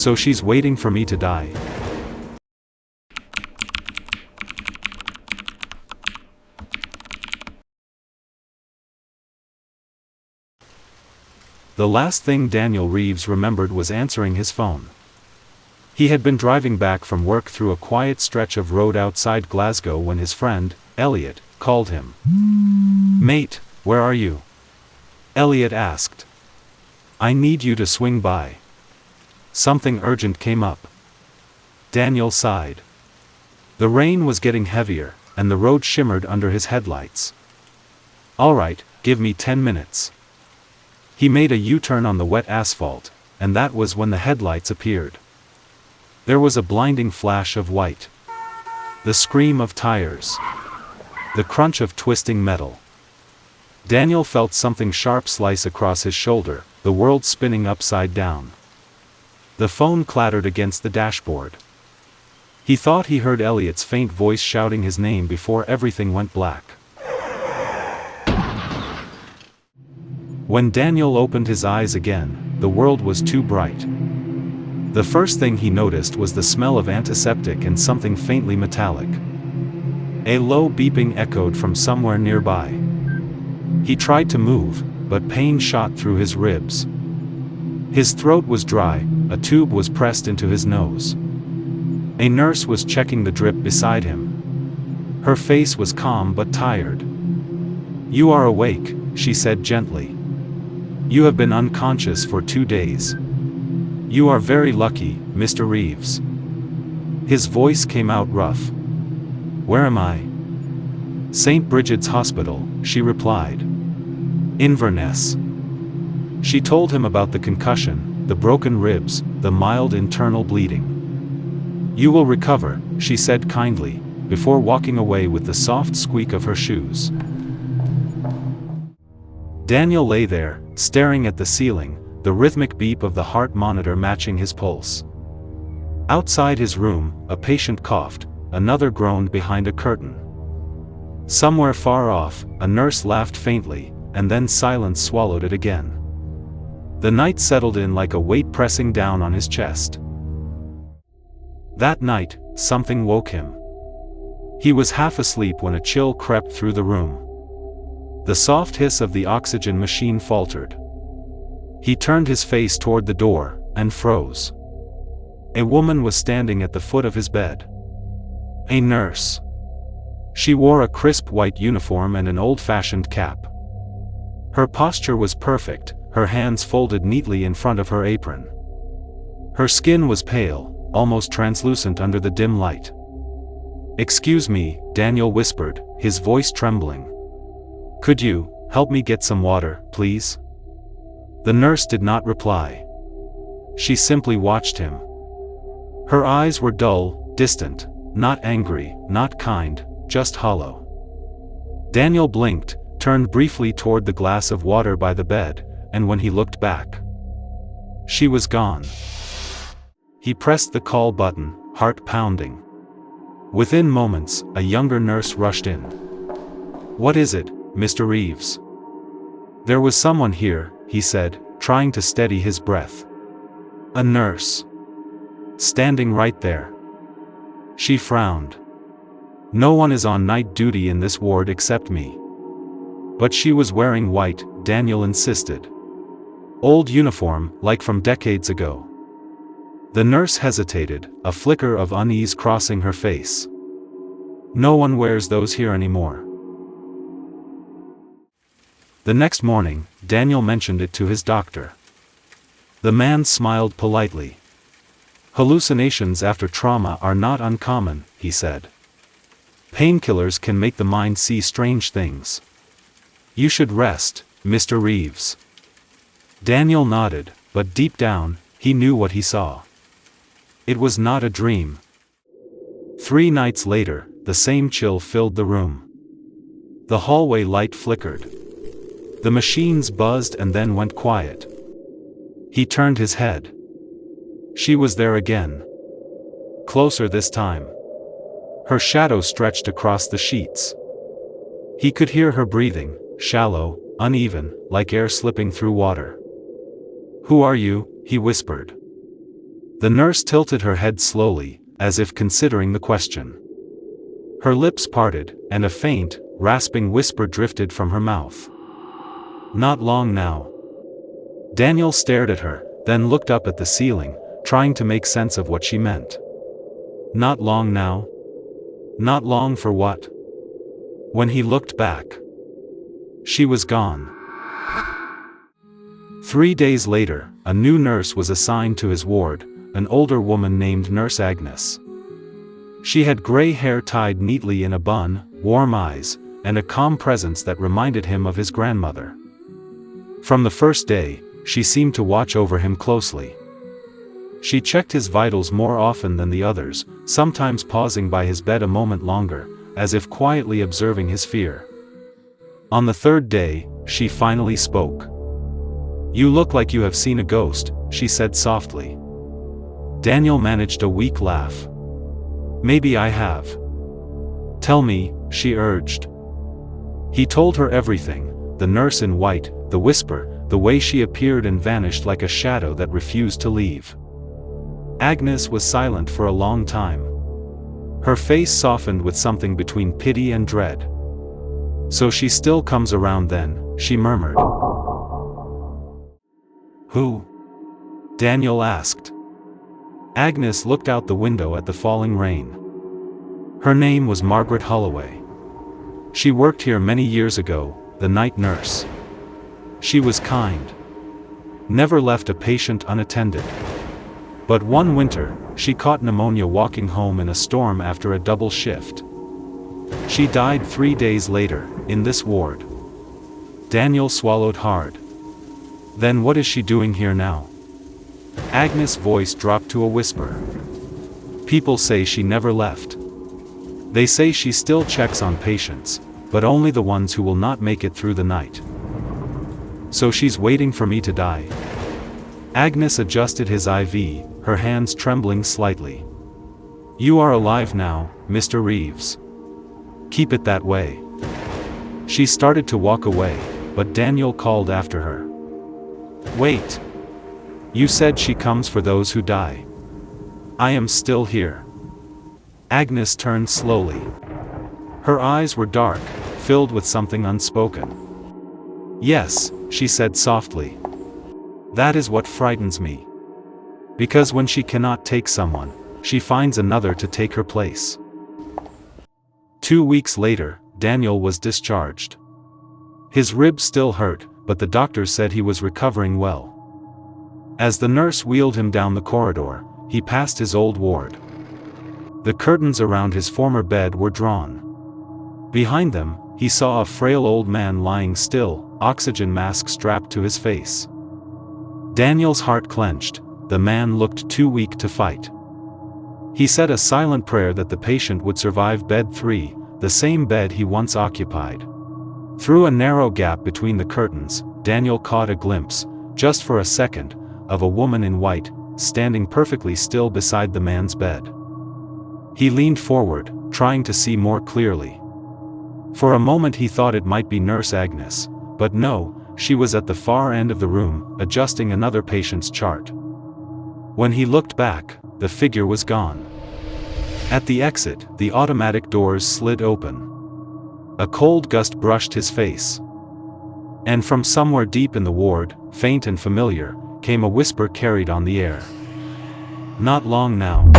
So she's waiting for me to die. The last thing Daniel Reeves remembered was answering his phone. He had been driving back from work through a quiet stretch of road outside Glasgow when his friend, Elliot, called him. "Mate, where are you?" Elliot asked. "I need you to swing by. Something urgent came up." Daniel sighed. The rain was getting heavier, and the road shimmered under his headlights. "All right, give me 10 minutes." He made a U-turn on the wet asphalt, and that was when the headlights appeared. There was a blinding flash of white. The scream of tires. The crunch of twisting metal. Daniel felt something sharp slice across his shoulder, the world spinning upside down. The phone clattered against the dashboard. He thought he heard Elliot's faint voice shouting his name before everything went black. When Daniel opened his eyes again, the world was too bright. The first thing he noticed was the smell of antiseptic and something faintly metallic. A low beeping echoed from somewhere nearby. He tried to move, but pain shot through his ribs. His throat was dry, a tube was pressed into his nose. A nurse was checking the drip beside him. Her face was calm but tired. "You are awake," she said gently. "You have been unconscious for 2 days. You are very lucky, Mr. Reeves." His voice came out rough. "Where am I?" "St. Bridget's Hospital," she replied. "Inverness." She told him about the concussion, the broken ribs, the mild internal bleeding. "You will recover," she said kindly, before walking away with the soft squeak of her shoes. Daniel lay there, staring at the ceiling, the rhythmic beep of the heart monitor matching his pulse. Outside his room, a patient coughed, another groaned behind a curtain. Somewhere far off, a nurse laughed faintly, and then silence swallowed it again. The night settled in like a weight pressing down on his chest. That night, something woke him. He was half asleep when a chill crept through the room. The soft hiss of the oxygen machine faltered. He turned his face toward the door, and froze. A woman was standing at the foot of his bed. A nurse. She wore a crisp white uniform and an old-fashioned cap. Her posture was perfect, her hands folded neatly in front of her apron. Her skin was pale, almost translucent under the dim light. "Excuse me," Daniel whispered, his voice trembling. "Could you help me get some water, please?" The nurse did not reply. She simply watched him. Her eyes were dull, distant, not angry, not kind, just hollow. Daniel blinked, turned briefly toward the glass of water by the bed, and when he looked back, she was gone. He pressed the call button, heart pounding. Within moments, a younger nurse rushed in. "What is it, Mr. Reeves?" "There was someone here," he said, trying to steady his breath. "A nurse. Standing right there." She frowned. "No one is on night duty in this ward except me." "But she was wearing white," Daniel insisted. "Old uniform, like from decades ago." The nurse hesitated, a flicker of unease crossing her face. "No one wears those here anymore." The next morning, Daniel mentioned it to his doctor. The man smiled politely. "Hallucinations after trauma are not uncommon," he said. "Painkillers can make the mind see strange things. You should rest, Mr. Reeves." Daniel nodded, but deep down, he knew what he saw. It was not a dream. 3 nights later, the same chill filled the room. The hallway light flickered. The machines buzzed and then went quiet. He turned his head. She was there again. Closer this time. Her shadow stretched across the sheets. He could hear her breathing, shallow, uneven, like air slipping through water. "Who are you?" he whispered. The nurse tilted her head slowly, as if considering the question. Her lips parted, and a faint, rasping whisper drifted from her mouth. "Not long now." Daniel stared at her, then looked up at the ceiling, trying to make sense of what she meant. Not long now? Not long for what? When he looked back, she was gone. 3 days later, a new nurse was assigned to his ward, an older woman named Nurse Agnes. She had gray hair tied neatly in a bun, warm eyes, and a calm presence that reminded him of his grandmother. From the first day, she seemed to watch over him closely. She checked his vitals more often than the others, sometimes pausing by his bed a moment longer, as if quietly observing his fear. On the third day, she finally spoke. "You look like you have seen a ghost," she said softly. Daniel managed a weak laugh. "Maybe I have." "Tell me," she urged. He told her everything, the nurse in white, the whisper, the way she appeared and vanished like a shadow that refused to leave. Agnes was silent for a long time. Her face softened with something between pity and dread. "So she still comes around then," she murmured. "Who?" Daniel asked. Agnes looked out the window at the falling rain. Her name was Margaret Holloway. She worked here many years ago, the night nurse. She was kind. Never left a patient unattended. But one winter, she caught pneumonia walking home in a storm after a double shift. She died 3 days later, in this ward. Daniel swallowed hard. "Then what is she doing here now?" Agnes' voice dropped to a whisper. "People say she never left. They say she still checks on patients, but only the ones who will not make it through the night. So she's waiting for me to die." Agnes adjusted his IV, her hands trembling slightly. "You are alive now, Mr. Reeves. Keep it that way." She started to walk away, but Daniel called after her. "Wait. You said she comes for those who die. I am still here." Agnes turned slowly. Her eyes were dark, filled with something unspoken. "Yes," she said softly. "That is what frightens me. Because when she cannot take someone, she finds another to take her place." 2 weeks later, Daniel was discharged. His ribs still hurt, but the doctor said he was recovering well. As the nurse wheeled him down the corridor, he passed his old ward. The curtains around his former bed were drawn. Behind them, he saw a frail old man lying still, oxygen mask strapped to his face. Daniel's heart clenched. The man looked too weak to fight. He said a silent prayer that the patient would survive bed 3, the same bed he once occupied. Through a narrow gap between the curtains, Daniel caught a glimpse, just for a second, of a woman in white, standing perfectly still beside the man's bed. He leaned forward, trying to see more clearly. For a moment he thought it might be Nurse Agnes, but no, she was at the far end of the room, adjusting another patient's chart. When he looked back, the figure was gone. At the exit, the automatic doors slid open. A cold gust brushed his face. And from somewhere deep in the ward, faint and familiar, came a whisper carried on the air. "Not long now."